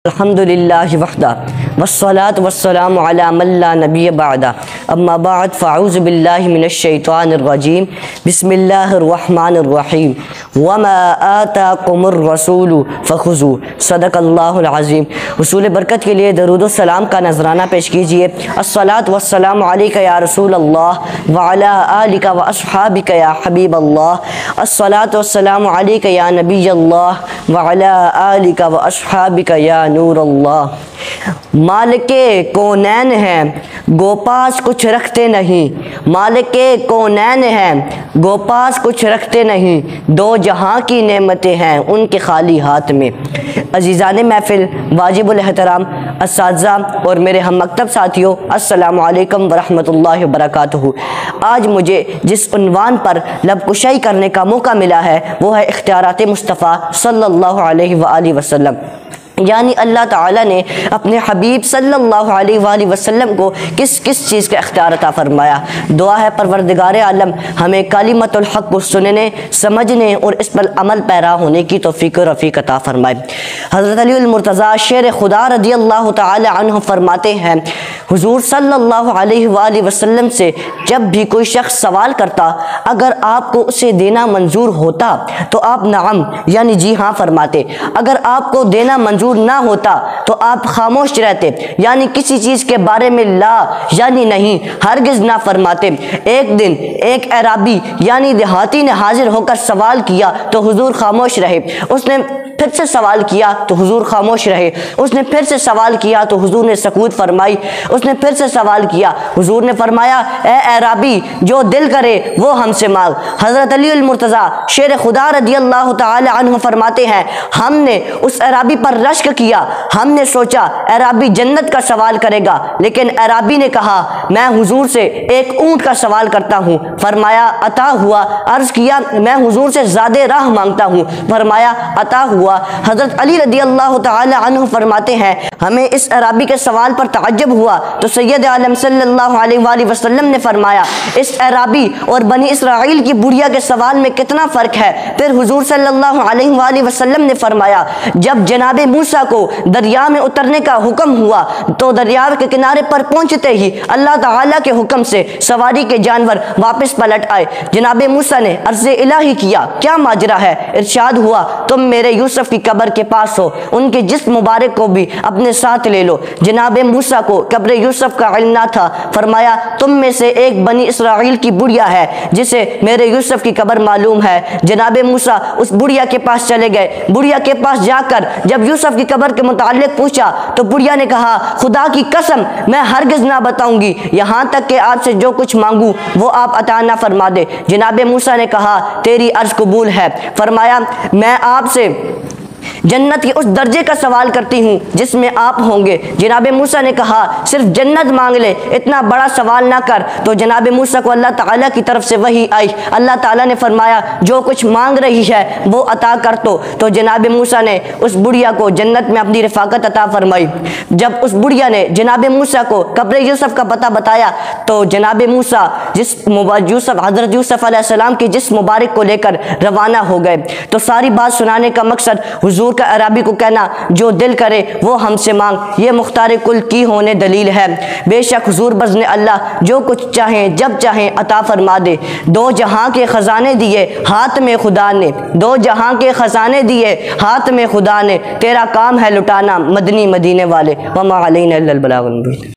الحمدللہ وحدہ والصلاة والسلام علی من لا نبی بعدہ اما بعد فاعوذ باللہ من الشیطان الرجیم بسم اللہ الرحمن الرحیم وما آتاکم الرسول فخذوه صدق اللہ العظیم۔ حصول برکت کے لیے درود و سلام کا نذرانہ پیش کیجئے۔ الصلاة والسلام علیک یا رسول اللہ وعلی آلک واصحابک یا حبیب اللہ۔ الصلاة والسلام علیک یا نبی اللہ وعلی آلک واصحابک یا نور اللہ۔ مالک کونین ہے گو پاس کچھ رکھتے نہیں، مالک کونین ہے گو پاس کچھ رکھتے نہیں، دو جہاں کی نعمتیں ہیں ان کے خالی ہاتھ میں۔ عزیزان محفل، واجب الاحترام اساتذہ اور میرے ہم مکتب ساتھیوں، السلام علیکم ورحمۃ اللہ وبرکاتہ۔ آج مجھے جس عنوان پر لب کشائی کرنے کا موقع ملا ہے وہ ہے اختیارات مصطفیٰ صلی اللہ علیہ وآلہ وسلم، یعنی اللہ تعالیٰ نے اپنے حبیب صلی اللہ علیہ وآلہ وسلم کو کس کس چیز کا اختیار عطا فرمایا۔ دعا ہے پروردگار عالم ہمیں کلمۃ الحق کو سننے، سمجھنے اور اس پر عمل پیرا ہونے کی توفیق و رفیق عطا فرمائے۔ حضرت علی المرتضیٰ شیر خدا رضی اللہ تعالی عنہ فرماتے ہیں، حضور صلی اللہ علیہ وآلہ وسلم سے جب بھی کوئی شخص سوال کرتا، اگر آپ کو اسے دینا منظور ہوتا تو آپ نعم یعنی جی ہاں فرماتے، اگر آپ کو دینا منظور نہ ہوتا تو آپ خاموش رہتے یعنی کسی چیز کے بارے میں لا یعنی نہیں ہرگز نہ فرماتے۔ ایک دن ایک اعرابی یعنی دیہاتی نے حاضر ہو کر سوال کیا تو حضور خاموش رہے۔ اس نے پھر سے سوال کیا تو حضور خاموش رہے۔ اس نے پھر سے سوال کیا تو حضور نے سکوت فرمائی۔ اس نے پھر سے سوال کیا، حضور نے فرمایا، اے اعرابی جو دل کرے وہ ہم سے مانگ۔ حضرت علی المرتضیٰ شیر خدا رضی اللہ تعالی عنہ فرماتے ہیں، ہم نے اس اعرابی پر رشک کیا، ہم نے سوچا اعرابی جنت کا سوال کرے گا، لیکن اعرابی نے کہا میں حضور سے ایک اونٹ کا سوال کرتا ہوں۔ فرمایا عطا ہوا۔ عرض کیا میں حضور سے زیادہ راہ مانگتا ہوں۔ فرمایا عطا ہوا۔ حضرت علی رضی اللہ تعالی عنہ فرماتے ہیں، ہمیں اس اعرابی کے سوال پر تعجب ہوا تو سید عالم صلی اللہ علیہ وآلہ وسلم نے فرمایا، اس اعرابی اور بنی اسرائیل کی بڑھیا کے سوال میں کتنا فرق ہے۔ پھر حضور صلی اللہ علیہ وآلہ وسلم نے فرمایا، جب جناب موسیٰ کو دریا میں اترنے کا حکم ہوا تو دریا کے کنارے پر پہنچتے ہی اللہ تعالیٰ کے حکم سے سواری کے جانور واپس پلٹ آئے۔ جناب موسیٰ نے عرض الہی کیا، کیا ماجرا ہے؟ ارشاد ہوا، تم میرے یوسف کی قبر کے پاس ہو، ان کے جسم مبارک کو بھی اپنے ساتھ لے لو۔ جناب موسیٰ کو قبر یوسف کا علم نہ تھا۔ فرمایا تم میں سے ایک بنی اسرائیل کی بڑھیا ہے جسے میرے یوسف کی قبر معلوم ہے۔ جناب موسیٰ اس بڑھیا کے پاس چلے گئے۔ بڑھیا کے پاس جا کر جب یوسف کی قبر کے متعلق پوچھا تو بڑھیا نے کہا، خدا کی قسم میں ہرگز نہ بتاؤں گی یہاں تک کہ آپ سے جو کچھ مانگوں وہ آپ عطا نہ فرما دے۔ جناب موسیٰ نے کہا تیری عرض قبول ہے۔ فرمایا میں آپ سے جنت کے اس درجے کا سوال کرتی ہوں جس میں آپ ہوں گے۔ جناب موسیٰ نے کہا صرف جنت مانگ لے، اتنا بڑا سوال نہ کر۔ تو جناب موسیٰ کو اللہ تعالیٰ کی طرف سے وحی آئی، اللہ تعالیٰ نے فرمایا جو کچھ مانگ رہی ہے وہ عطا کر تو جناب موسیٰ نے اس بڑھیا کو جنت میں اپنی رفاقت عطا فرمائی۔ جب اس بڑھیا نے جناب موسیٰ کو قبر یوسف کا پتہ بتایا تو جناب موسیٰ حضرت یوسف علیہ السلام کی جس مبارک کو لے کر روانہ ہو گئے۔ تو ساری بات سنانے کا مقصد حضور کا عربی کو کہنا جو دل کرے وہ ہم سے مانگ، یہ مختار کل کی ہونے دلیل ہے۔ بے شک حضور بزم اللہ جو کچھ چاہیں جب چاہیں عطا فرما دے۔ دو جہاں کے خزانے دیے ہاتھ میں خدا نے، دو جہاں کے خزانے دیے ہاتھ میں خدا نے، تیرا کام ہے لٹانا مدنی مدینے والے۔ وما علینا الا البلاغ المبین۔